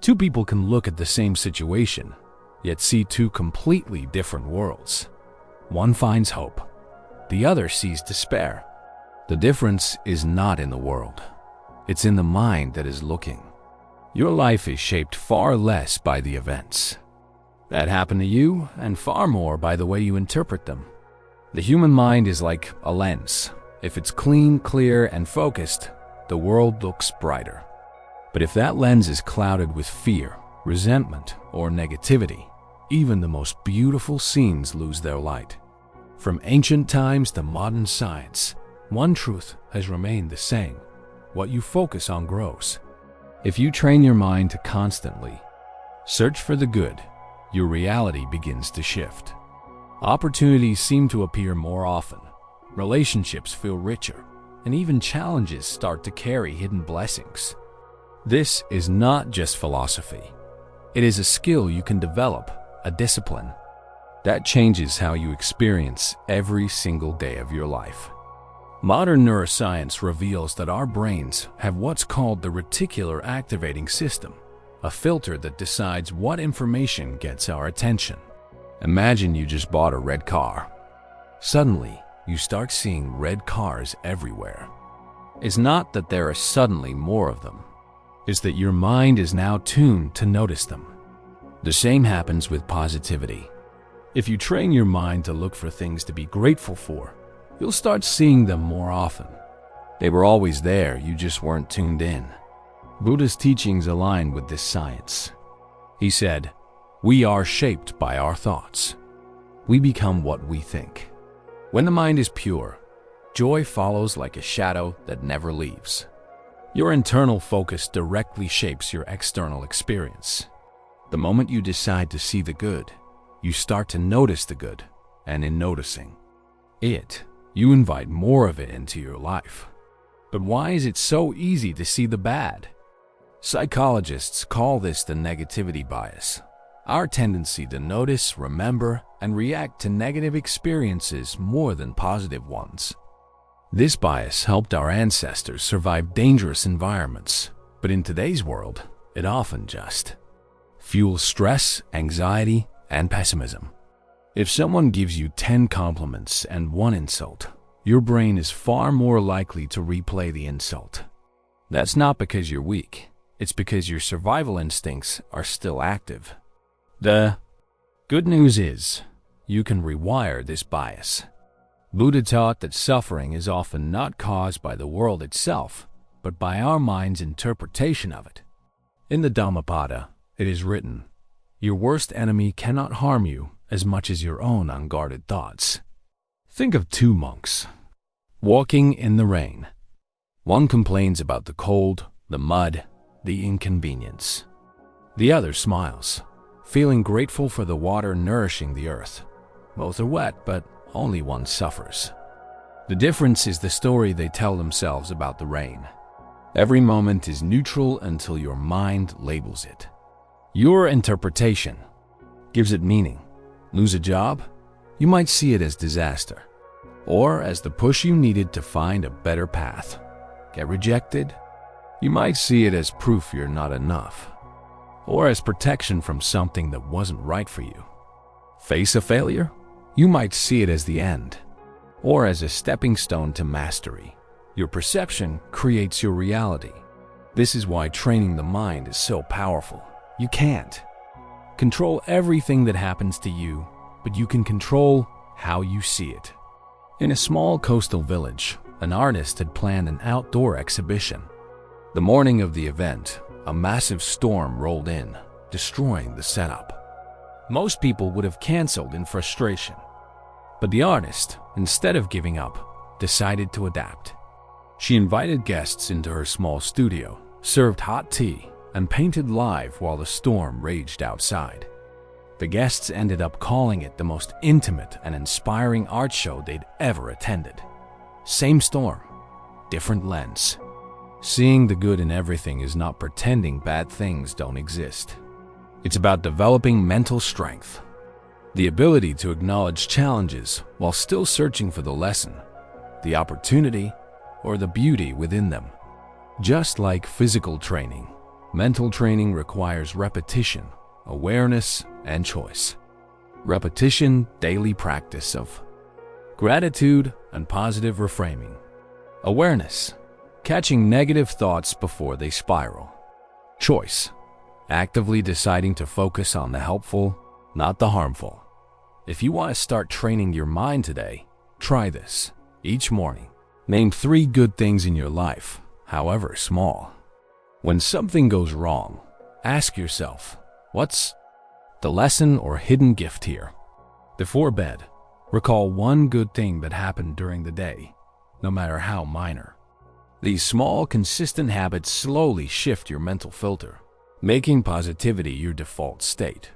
Two people can look at the same situation, yet see two completely different worlds. One finds hope, the other sees despair. The difference is not in the world. It's in the mind that is looking. Your life is shaped far less by the events that happen to you and far more by the way you interpret them. The human mind is like a lens. If it's clean, clear, and focused, the world looks brighter. But if that lens is clouded with fear, resentment, or negativity, even the most beautiful scenes lose their light. From ancient times to modern science, one truth has remained the same. What you focus on grows. If you train your mind to constantly search for the good, your reality begins to shift. Opportunities seem to appear more often. Relationships feel richer, and even challenges start to carry hidden blessings. This is not just philosophy. It is a skill you can develop, a discipline that changes how you experience every single day of your life. Modern neuroscience reveals that our brains have what's called the reticular activating system, a filter that decides what information gets our attention. Imagine you just bought a red car. Suddenly, you start seeing red cars everywhere. It's not that there are suddenly more of them. It's that your mind is now tuned to notice them. The same happens with positivity. If you train your mind to look for things to be grateful for, you'll start seeing them more often. They were always there, you just weren't tuned in. Buddha's teachings align with this science. He said, "We are shaped by our thoughts. We become what we think." When the mind is pure, joy follows like a shadow that never leaves. Your internal focus directly shapes your external experience. The moment you decide to see the good, you start to notice the good, and in noticing it, you invite more of it into your life. But why is it so easy to see the bad? Psychologists call this the negativity bias, our tendency to notice, remember, and react to negative experiences more than positive ones. This bias helped our ancestors survive dangerous environments, but in today's world, it often just fuels stress, anxiety, and pessimism. If someone gives you 10 compliments and 1 insult, your brain is far more likely to replay the insult. That's not because you're weak. It's because your survival instincts are still active. The good news is, you can rewire this bias. Buddha taught that suffering is often not caused by the world itself, but by our mind's interpretation of it. In the Dhammapada, it is written, "Your worst enemy cannot harm you as much as your own unguarded thoughts." Think of two monks walking in the rain. One complains about the cold, the mud, the inconvenience. The other smiles, feeling grateful for the water nourishing the earth. Both are wet, but only one suffers. The difference is the story they tell themselves about the rain. Every moment is neutral until your mind labels it. Your interpretation gives it meaning. Lose a job? You might see it as disaster, or as the push you needed to find a better path. Get rejected? You might see it as proof you're not enough, or as protection from something that wasn't right for you. Face a failure? You might see it as the end, or as a stepping stone to mastery. Your perception creates your reality. This is why training the mind is so powerful. You can't control everything that happens to you, but you can control how you see it. In a small coastal village, an artist had planned an outdoor exhibition. The morning of the event, a massive storm rolled in, destroying the setup. Most people would have canceled in frustration. But the artist, instead of giving up, decided to adapt. She invited guests into her small studio, served hot tea, and painted live while the storm raged outside. The guests ended up calling it the most intimate and inspiring art show they'd ever attended. Same storm, different lens. Seeing the good in everything is not pretending bad things don't exist. It's about developing mental strength, the ability to acknowledge challenges while still searching for the lesson, the opportunity, or the beauty within them. Just like physical training, Mental training requires repetition, awareness, and choice. Repetition, daily practice of gratitude and positive reframing. Awareness, catching negative thoughts before they spiral. Choice, actively deciding to focus on the helpful, not the harmful. If you want to start training your mind today, try this. Each morning, name 3 good things in your life, however small. When something goes wrong, ask yourself, what's the lesson or hidden gift here? Before bed, recall 1 good thing that happened during the day, no matter how minor. These small, consistent habits slowly shift your mental filter, making positivity your default state.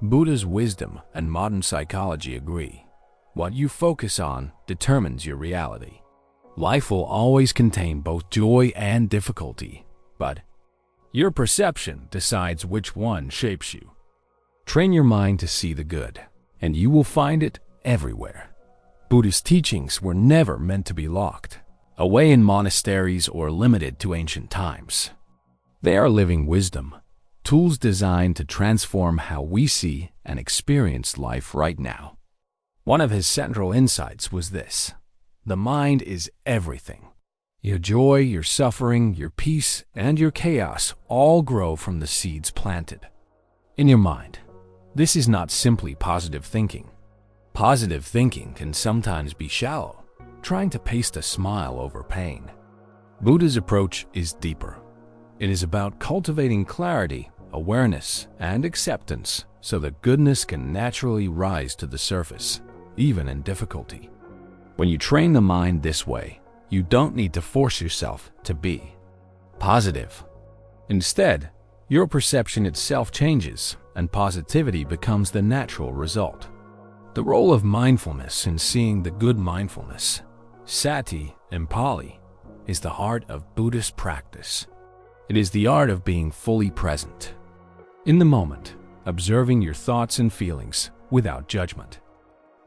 Buddha's wisdom and modern psychology agree. What you focus on determines your reality. Life will always contain both joy and difficulty, but your perception decides which one shapes you. Train your mind to see the good, and you will find it everywhere. Buddhist teachings were never meant to be locked away in monasteries or limited to ancient times. They are living wisdom, tools designed to transform how we see and experience life right now. One of his central insights was this: the mind is everything. Your joy, your suffering, your peace, and your chaos all grow from the seeds planted in your mind. This is not simply positive thinking. Positive thinking can sometimes be shallow, trying to paste a smile over pain. Buddha's approach is deeper. It is about cultivating clarity, awareness, and acceptance so that goodness can naturally rise to the surface, even in difficulty. When you train the mind this way, you don't need to force yourself to be positive. Instead, your perception itself changes, and positivity becomes the natural result. The role of mindfulness in seeing the good mindfulness, sati in Pali, is the heart of Buddhist practice. It is the art of being fully present, in the moment, observing your thoughts and feelings without judgment.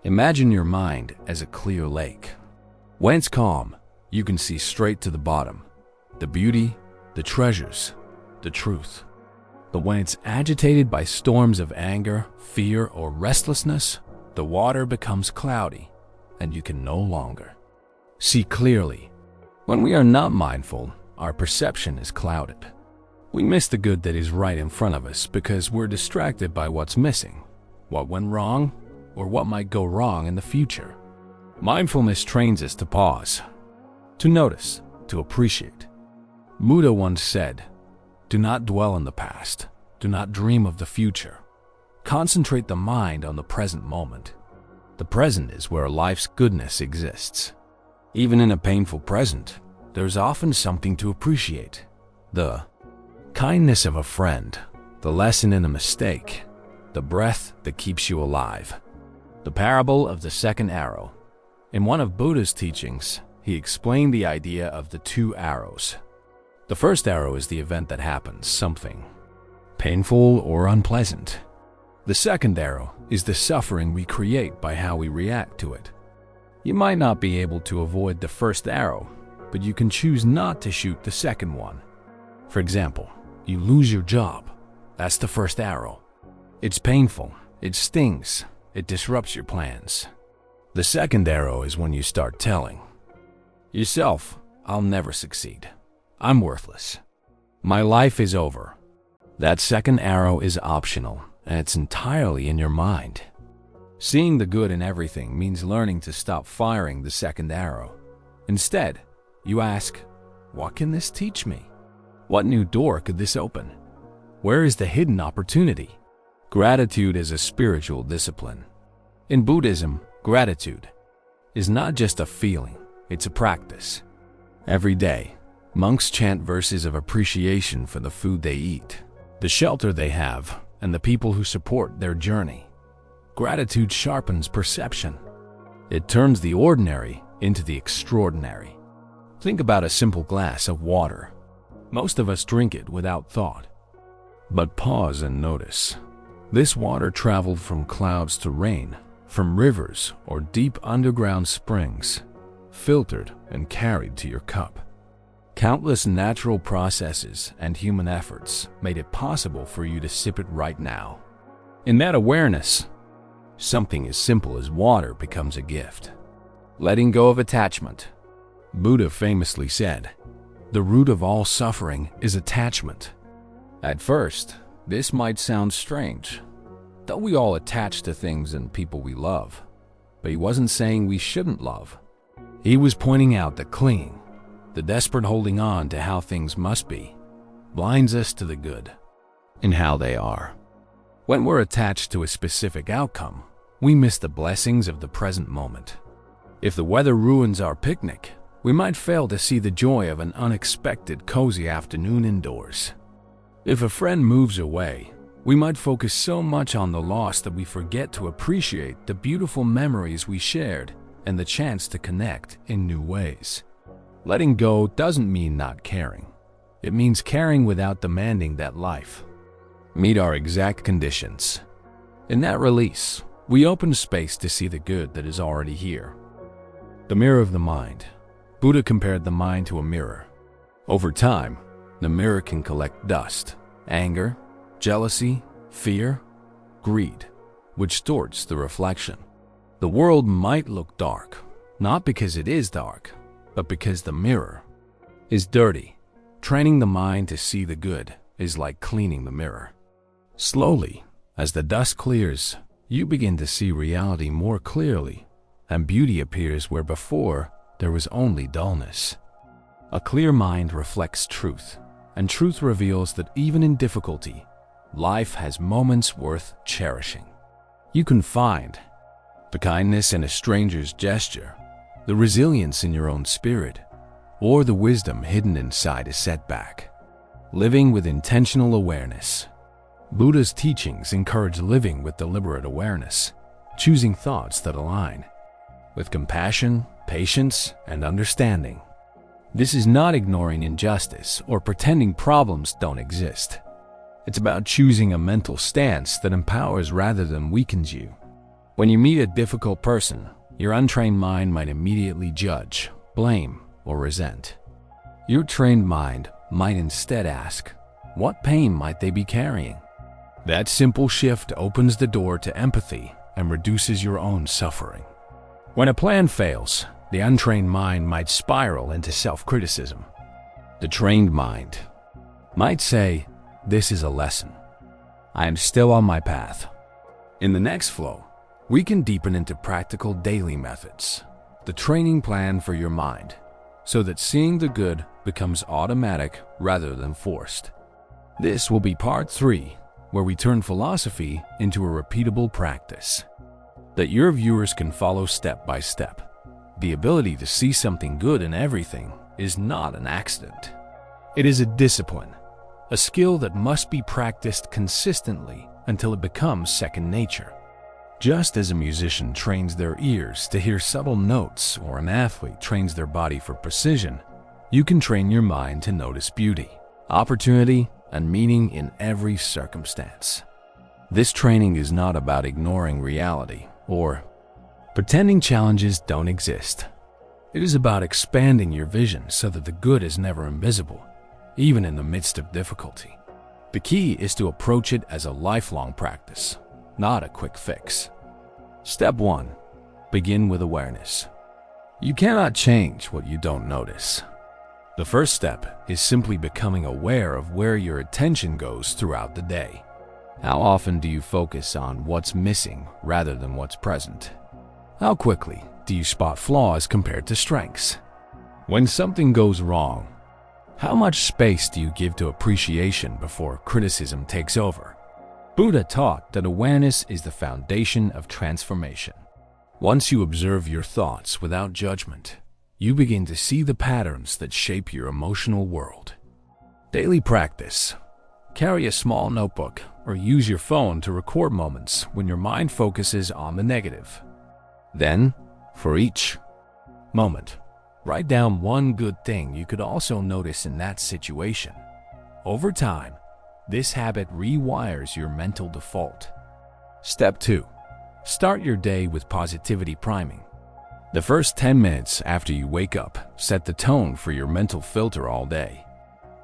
Imagine your mind as a clear lake. When it's calm, you can see straight to the bottom, the beauty, the treasures, the truth. But when it's agitated by storms of anger, fear, or restlessness, the water becomes cloudy, and you can no longer see clearly. When we are not mindful, our perception is clouded. We miss the good that is right in front of us because we're distracted by what's missing, what went wrong, or what might go wrong in the future. Mindfulness trains us to pause, to notice, to appreciate. Buddha once said, "Do not dwell on the past. Do not dream of the future. Concentrate the mind on the present moment." The present is where life's goodness exists. Even in a painful present, there's often something to appreciate. The kindness of a friend, the lesson in a mistake, the breath that keeps you alive. The parable of the second arrow. In one of Buddha's teachings, he explained the idea of the 2 arrows. The first arrow is the event that happens, something painful or unpleasant. The second arrow is the suffering we create by how we react to it. You might not be able to avoid the first arrow, but you can choose not to shoot the second one. For example, you lose your job. That's the first arrow. It's painful, it stings, it disrupts your plans. The second arrow is when you start telling yourself, "I'll never succeed. I'm worthless. My life is over." That second arrow is optional, and it's entirely in your mind. Seeing the good in everything means learning to stop firing the second arrow. Instead, you ask, what can this teach me? What new door could this open? Where is the hidden opportunity? Gratitude is a spiritual discipline. In Buddhism, gratitude is not just a feeling, it's a practice. Every day, monks chant verses of appreciation for the food they eat, the shelter they have, and the people who support their journey. Gratitude sharpens perception. It turns the ordinary into the extraordinary. Think about a simple glass of water. Most of us drink it without thought. But pause and notice. This water traveled from clouds to rain, from rivers or deep underground springs, filtered and carried to your cup. Countless natural processes and human efforts made it possible for you to sip it right now. In that awareness, something as simple as water becomes a gift. Letting go of attachment. Buddha famously said, "The root of all suffering is attachment." At first, this might sound strange, though we all attach to things and people we love. But he wasn't saying we shouldn't love. He was pointing out that clinging, the desperate holding on to how things must be, blinds us to the good in how they are. When we're attached to a specific outcome, we miss the blessings of the present moment. If the weather ruins our picnic, we might fail to see the joy of an unexpected cozy afternoon indoors. If a friend moves away, we might focus so much on the loss that we forget to appreciate the beautiful memories we shared and the chance to connect in new ways. Letting go doesn't mean not caring. It means caring without demanding that life meet our exact conditions. In that release, we open space to see the good that is already here. The mirror of the mind. Buddha compared the mind to a mirror. Over time, the mirror can collect dust, anger, jealousy, fear, greed, which distorts the reflection. The world might look dark, not because it is dark, but because the mirror is dirty. Training the mind to see the good is like cleaning the mirror. Slowly, as the dust clears, you begin to see reality more clearly, and beauty appears where before there was only dullness. A clear mind reflects truth, and truth reveals that even in difficulty, life has moments worth cherishing. You can find the kindness in a stranger's gesture, the resilience in your own spirit, or the wisdom hidden inside a setback. Living with intentional awareness. Buddha's teachings encourage living with deliberate awareness, choosing thoughts that align with compassion, patience, and understanding. This is not ignoring injustice or pretending problems don't exist. It's about choosing a mental stance that empowers rather than weakens you. When you meet a difficult person, your untrained mind might immediately judge, blame, or resent. Your trained mind might instead ask, what pain might they be carrying? That simple shift opens the door to empathy and reduces your own suffering. When a plan fails, the untrained mind might spiral into self-criticism. The trained mind might say, "This is a lesson. I am still on my path." In the next flow, we can deepen into practical daily methods, the training plan for your mind, so that seeing the good becomes automatic rather than forced. This will be part 3, where we turn philosophy into a repeatable practice that your viewers can follow step by step. The ability to see something good in everything is not an accident. It is a discipline, a skill that must be practiced consistently until it becomes second nature. Just as a musician trains their ears to hear subtle notes or an athlete trains their body for precision, you can train your mind to notice beauty, opportunity, and meaning in every circumstance. This training is not about ignoring reality or pretending challenges don't exist. It is about expanding your vision so that the good is never invisible, even in the midst of difficulty. The key is to approach it as a lifelong practice, not a quick fix. Step 1. Begin with awareness. You cannot change what you don't notice. The first step is simply becoming aware of where your attention goes throughout the day. How often do you focus on what's missing rather than what's present? How quickly do you spot flaws compared to strengths? When something goes wrong, how much space do you give to appreciation before criticism takes over? Buddha taught that awareness is the foundation of transformation. Once you observe your thoughts without judgment, you begin to see the patterns that shape your emotional world. Daily practice. Carry a small notebook or use your phone to record moments when your mind focuses on the negative. Then, for each moment, write down one good thing you could also notice in that situation. Over time, this habit rewires your mental default. Step 2. Start your day with positivity priming. The first 10 minutes after you wake up set the tone for your mental filter all day.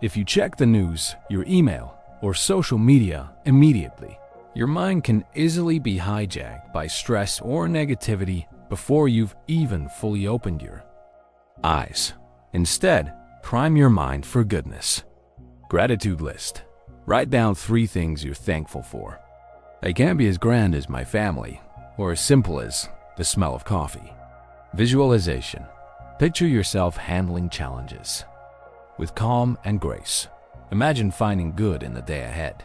If you check the news, your email, or social media immediately, your mind can easily be hijacked by stress or negativity before you've even fully opened your eyes. Instead, prime your mind for goodness. Gratitude list. Write down 3 things you're thankful for. They can be as grand as my family, or as simple as the smell of coffee. Visualization. Picture yourself handling challenges with calm and grace. Imagine finding good in the day ahead.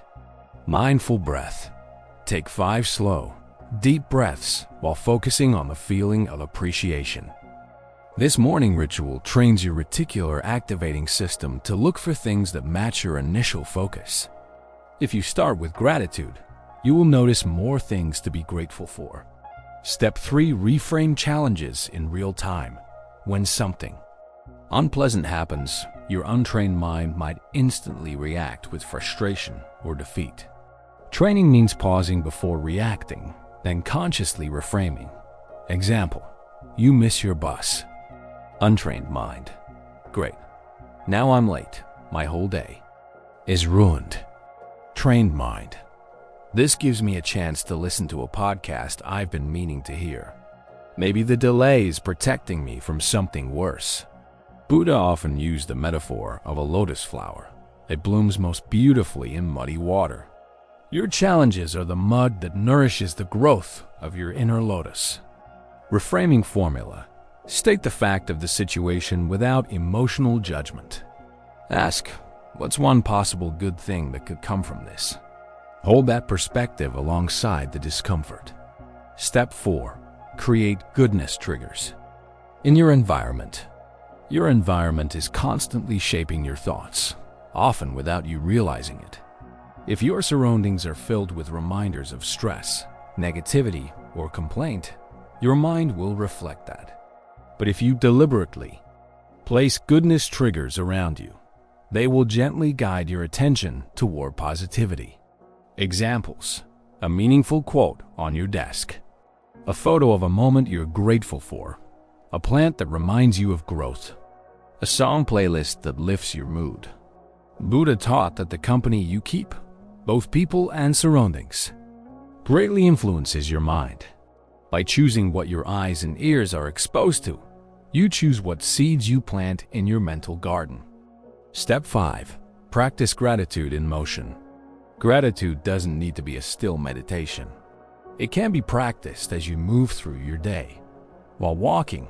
Mindful breath. Take 5 slow, deep breaths while focusing on the feeling of appreciation. This morning ritual trains your reticular activating system to look for things that match your initial focus. If you start with gratitude, you will notice more things to be grateful for. Step 3. Reframe challenges in real time. When something unpleasant happens, your untrained mind might instantly react with frustration or defeat. Training means pausing before reacting, then consciously reframing. Example: you miss your bus. Untrained mind: great. Now I'm late. My whole day is ruined. Trained mind: this gives me a chance to listen to a podcast I've been meaning to hear. Maybe the delay is protecting me from something worse. Buddha often used the metaphor of a lotus flower. It blooms most beautifully in muddy water. Your challenges are the mud that nourishes the growth of your inner lotus. Reframing formula. State the fact of the situation without emotional judgment. Ask, what's one possible good thing that could come from this? Hold that perspective alongside the discomfort. Step 4. Create goodness triggers. In your environment is constantly shaping your thoughts, often without you realizing it. If your surroundings are filled with reminders of stress, negativity, or complaint, your mind will reflect that. But if you deliberately place goodness triggers around you, they will gently guide your attention toward positivity. Examples: a meaningful quote on your desk, a photo of a moment you're grateful for, a plant that reminds you of growth, a song playlist that lifts your mood. Buddha taught that the company you keep, both people and surroundings, greatly influences your mind. By choosing what your eyes and ears are exposed to, you choose what seeds you plant in your mental garden. Step 5. Practice gratitude in motion. Gratitude doesn't need to be a still meditation. It can be practiced as you move through your day. While walking,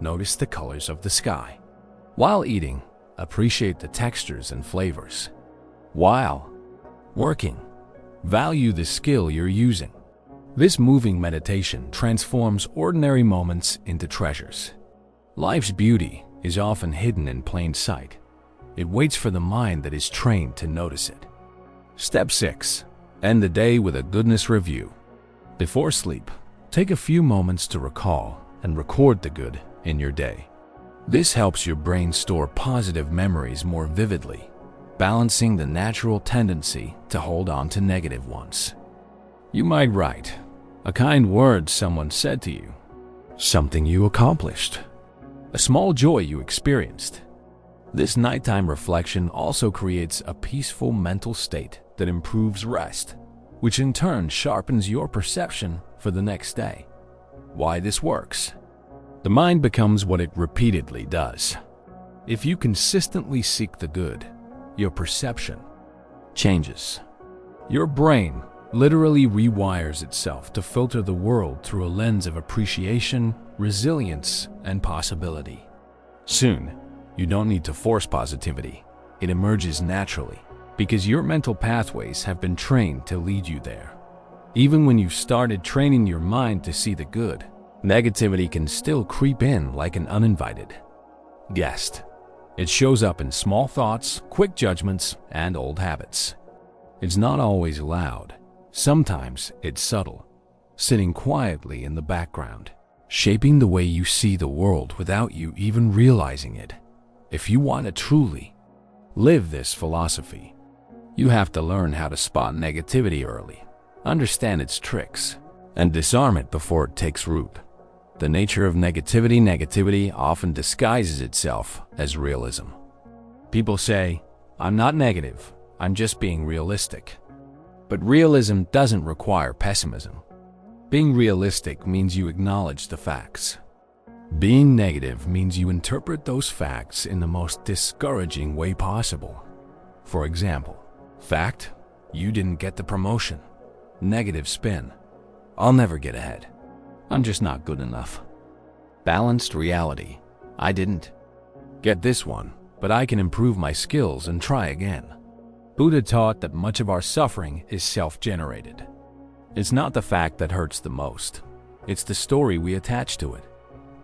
notice the colors of the sky. While eating, appreciate the textures and flavors. While working, value the skill you're using. This moving meditation transforms ordinary moments into treasures. Life's beauty is often hidden in plain sight. It waits for the mind that is trained to notice it. Step 6. End the day with a goodness review. Before sleep, take a few moments to recall and record the good in your day. This helps your brain store positive memories more vividly, balancing the natural tendency to hold on to negative ones. You might write a kind word someone said to you, something you accomplished, a small joy you experienced. This nighttime reflection also creates a peaceful mental state that improves rest, which in turn sharpens your perception for the next day. Why this works? The mind becomes what it repeatedly does. If you consistently seek the good, your perception changes. Your brain literally rewires itself to filter the world through a lens of appreciation, resilience, and possibility. Soon, you don't need to force positivity. It emerges naturally because your mental pathways have been trained to lead you there. Even when you've started training your mind to see the good, negativity can still creep in like an uninvited guest. It shows up in small thoughts, quick judgments, and old habits. It's not always loud. Sometimes it's subtle, sitting quietly in the background, shaping the way you see the world without you even realizing it. If you want to truly live this philosophy, you have to learn how to spot negativity early, understand its tricks, and disarm it before it takes root. The nature of negativity often disguises itself as realism. People say, "I'm not negative, I'm just being realistic." But realism doesn't require pessimism. Being realistic means you acknowledge the facts. Being negative means you interpret those facts in the most discouraging way possible. For example, fact, you didn't get the promotion. Negative spin, I'll never get ahead. I'm just not good enough. Balanced reality, I didn't get this one, but I can improve my skills and try again. Buddha taught that much of our suffering is self-generated. It's not the fact that hurts the most. It's the story we attach to it.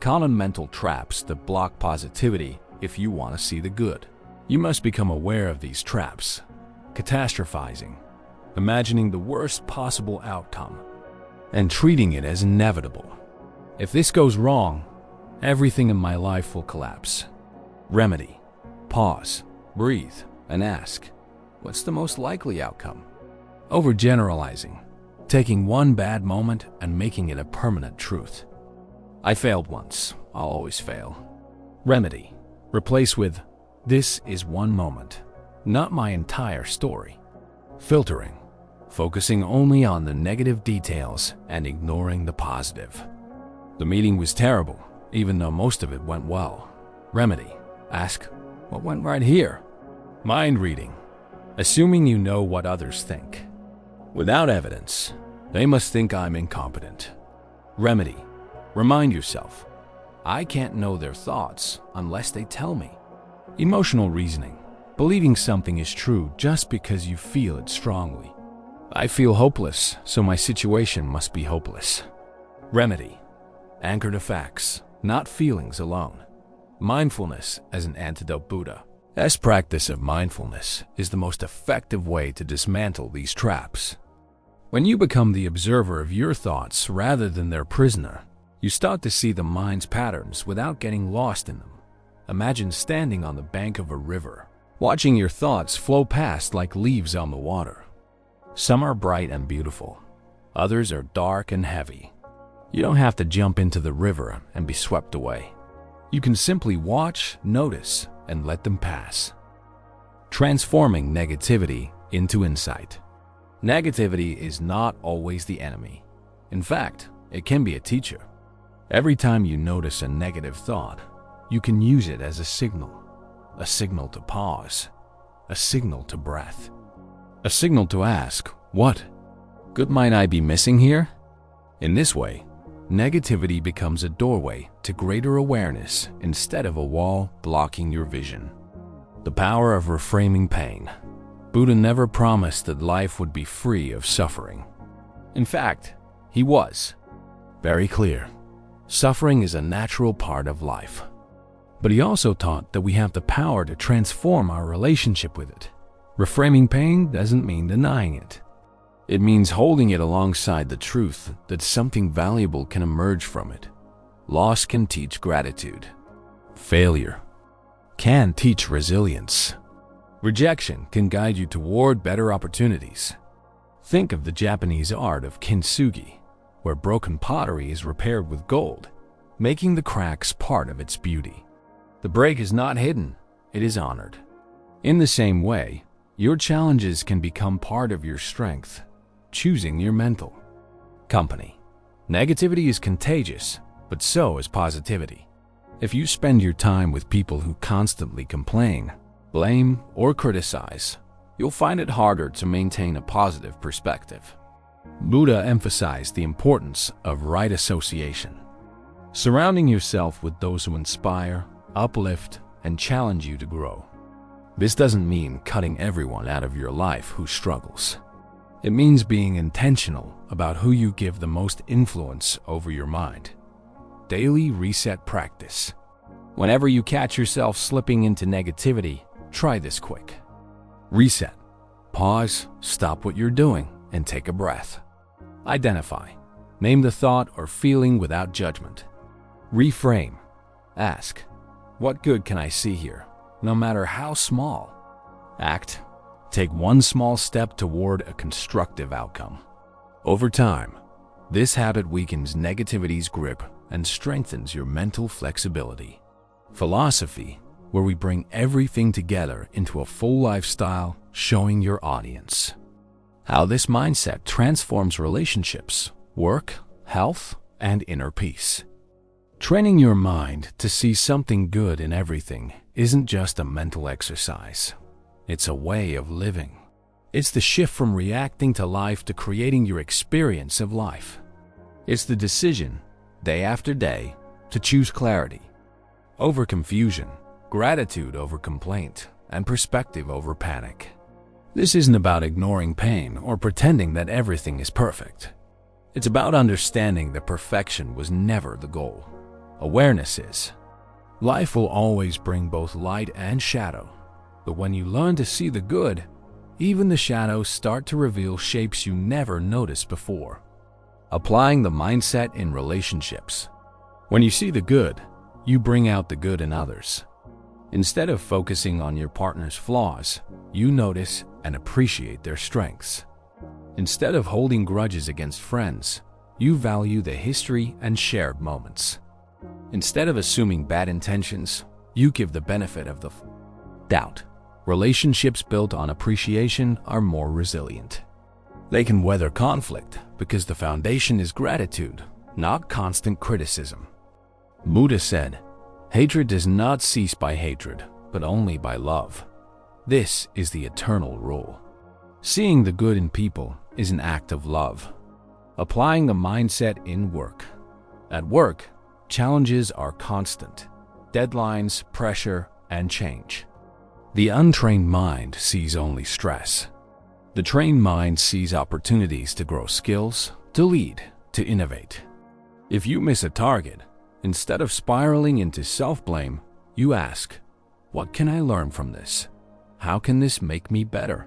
Common mental traps that block positivity if you want to see the good. You must become aware of these traps. Catastrophizing, imagining the worst possible outcome, and treating it as inevitable. If this goes wrong, everything in my life will collapse. Remedy, pause, breathe, and ask, what's the most likely outcome? Overgeneralizing, taking one bad moment and making it a permanent truth. I failed once, I'll always fail. Remedy, replace with, this is one moment, not my entire story. Filtering, focusing only on the negative details and ignoring the positive. The meeting was terrible, even though most of it went well. Remedy, ask, what went right here? Mind reading, assuming you know what others think. Without evidence, they must think I'm incompetent. Remedy, remind yourself, I can't know their thoughts unless they tell me. Emotional reasoning, believing something is true just because you feel it strongly. I feel hopeless, so my situation must be hopeless. Remedy, anchor to facts, not feelings alone. Mindfulness as an antidote. Buddha's practice of mindfulness is the most effective way to dismantle these traps. When you become the observer of your thoughts rather than their prisoner, you start to see the mind's patterns without getting lost in them. Imagine standing on the bank of a river, watching your thoughts flow past like leaves on the water. Some are bright and beautiful, others are dark and heavy. You don't have to jump into the river and be swept away. You can simply watch, notice, and let them pass. Transforming negativity into insight. Negativity is not always the enemy. In fact, it can be a teacher. Every time you notice a negative thought, you can use it as a signal to pause, a signal to breath, a signal to ask, what good might I be missing here? In this way, negativity becomes a doorway to greater awareness instead of a wall blocking your vision. The power of reframing pain. Buddha never promised that life would be free of suffering. In fact, he was very clear. Suffering is a natural part of life. But he also taught that we have the power to transform our relationship with it. Reframing pain doesn't mean denying it. It means holding it alongside the truth that something valuable can emerge from it. Loss can teach gratitude. Failure can teach resilience. Rejection can guide you toward better opportunities. Think of the Japanese art of kintsugi, where broken pottery is repaired with gold, making the cracks part of its beauty. The break is not hidden, it is honored. In the same way, your challenges can become part of your strength, choosing your mental company. Negativity is contagious, but so is positivity. If you spend your time with people who constantly complain, blame, or criticize, you'll find it harder to maintain a positive perspective. Buddha emphasized the importance of right association. Surrounding yourself with those who inspire, uplift, and challenge you to grow. This doesn't mean cutting everyone out of your life who struggles. It means being intentional about who you give the most influence over your mind. Daily reset practice. Whenever you catch yourself slipping into negativity, try this quick. Reset. Pause, stop what you're doing, and take a breath. Identify. Name the thought or feeling without judgment. Reframe. Ask, what good can I see here, no matter how small? Act. Take one small step toward a constructive outcome. Over time, this habit weakens negativity's grip and strengthens your mental flexibility. Philosophy, where we bring everything together into a full lifestyle, showing your audience how this mindset transforms relationships, work, health, and inner peace. Training your mind to see something good in everything isn't just a mental exercise. It's a way of living. It's the shift from reacting to life to creating your experience of life. It's the decision, day after day, to choose clarity over confusion, gratitude over complaint, and perspective over panic. This isn't about ignoring pain or pretending that everything is perfect. It's about understanding that perfection was never the goal. Awareness is. Life will always bring both light and shadow, but when you learn to see the good, even the shadows start to reveal shapes you never noticed before. Applying the mindset in relationships. When you see the good, you bring out the good in others. Instead of focusing on your partner's flaws, you notice and appreciate their strengths. Instead of holding grudges against friends, you value the history and shared moments. Instead of assuming bad intentions, you give the benefit of the doubt. Relationships built on appreciation are more resilient. They can weather conflict because the foundation is gratitude, not constant criticism. Buddha said, "Hatred does not cease by hatred, but only by love." This is the eternal rule. Seeing the good in people is an act of love. Applying the mindset in work. At work, challenges are constant. Deadlines, pressure, and change. The untrained mind sees only stress. The trained mind sees opportunities to grow skills, to lead, to innovate. If you miss a target, instead of spiraling into self-blame, you ask, "What can I learn from this? How can this make me better?"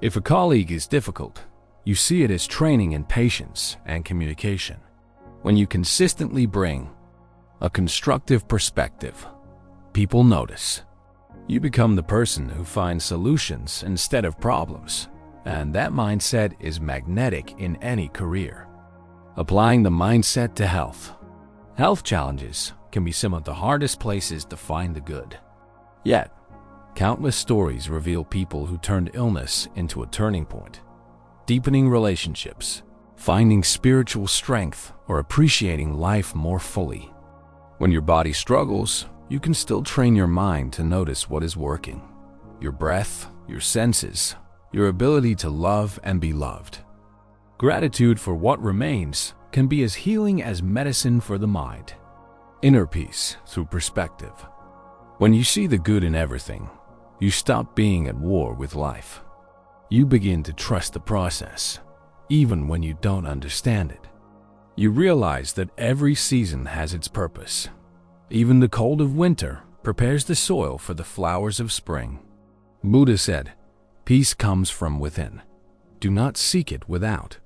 If a colleague is difficult, you see it as training in patience and communication. When you consistently bring a constructive perspective, people notice. You become the person who finds solutions instead of problems, and that mindset is magnetic in any career. Applying the mindset to health. Health challenges can be some of the hardest places to find the good. Yet, countless stories reveal people who turned illness into a turning point, deepening relationships, finding spiritual strength, or appreciating life more fully. When your body struggles, you can still train your mind to notice what is working. Your breath, your senses, your ability to love and be loved. Gratitude for what remains can be as healing as medicine for the mind. Inner peace through perspective. When you see the good in everything, you stop being at war with life. You begin to trust the process, even when you don't understand it. You realize that every season has its purpose. Even the cold of winter prepares the soil for the flowers of spring. Buddha said, "Peace comes from within. Do not seek it without."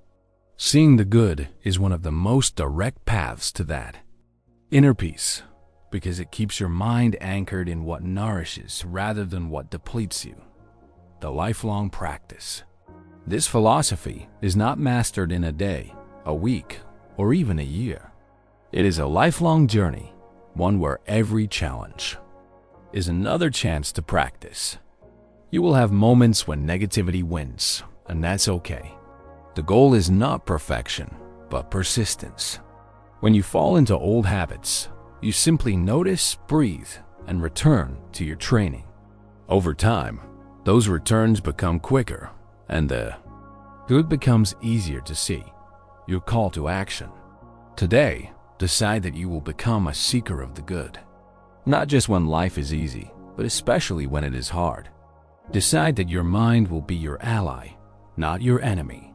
Seeing the good is one of the most direct paths to that. Inner peace, because it keeps your mind anchored in what nourishes rather than what depletes you. The lifelong practice. This philosophy is not mastered in a day, a week, or even a year. It is a lifelong journey, one where every challenge is another chance to practice. You will have moments when negativity wins, and that's okay. The goal is not perfection, but persistence. When you fall into old habits, you simply notice, breathe, and return to your training. Over time, those returns become quicker, and the good becomes easier to see. Your call to action. Today, decide that you will become a seeker of the good. Not just when life is easy, but especially when it is hard. Decide that your mind will be your ally, not your enemy.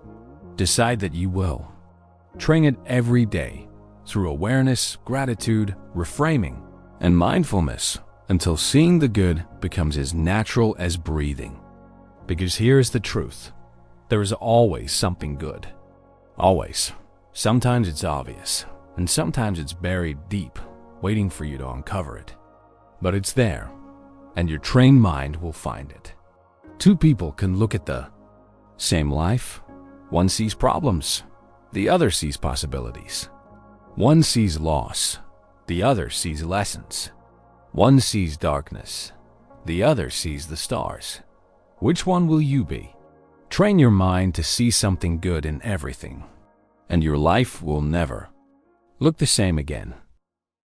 Decide that you will train it every day through awareness, gratitude, reframing, and mindfulness until seeing the good becomes as natural as breathing. Because here is the truth. There is always something good. Always. Sometimes it's obvious, and sometimes it's buried deep, waiting for you to uncover it. But it's there, and your trained mind will find it. Two people can look at the same life. One sees problems, the other sees possibilities. One sees loss, the other sees lessons. One sees darkness, the other sees the stars. Which one will you be? Train your mind to see something good in everything, and your life will never look the same again.